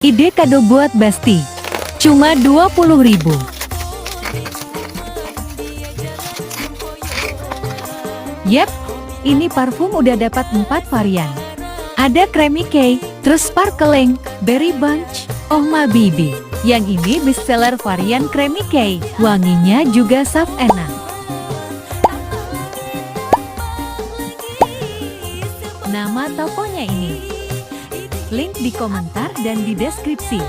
Ide kado buat Basti. Cuma 20.000. Yep, ini parfum udah dapat 4 varian. Ada Creamy Key, terus Sparkling, Berry Bunch, Oh My Baby. Yang ini bestseller varian Creamy Key. Wanginya juga soft enak. Nama tokonya ini. Link di komentar dan di deskripsi.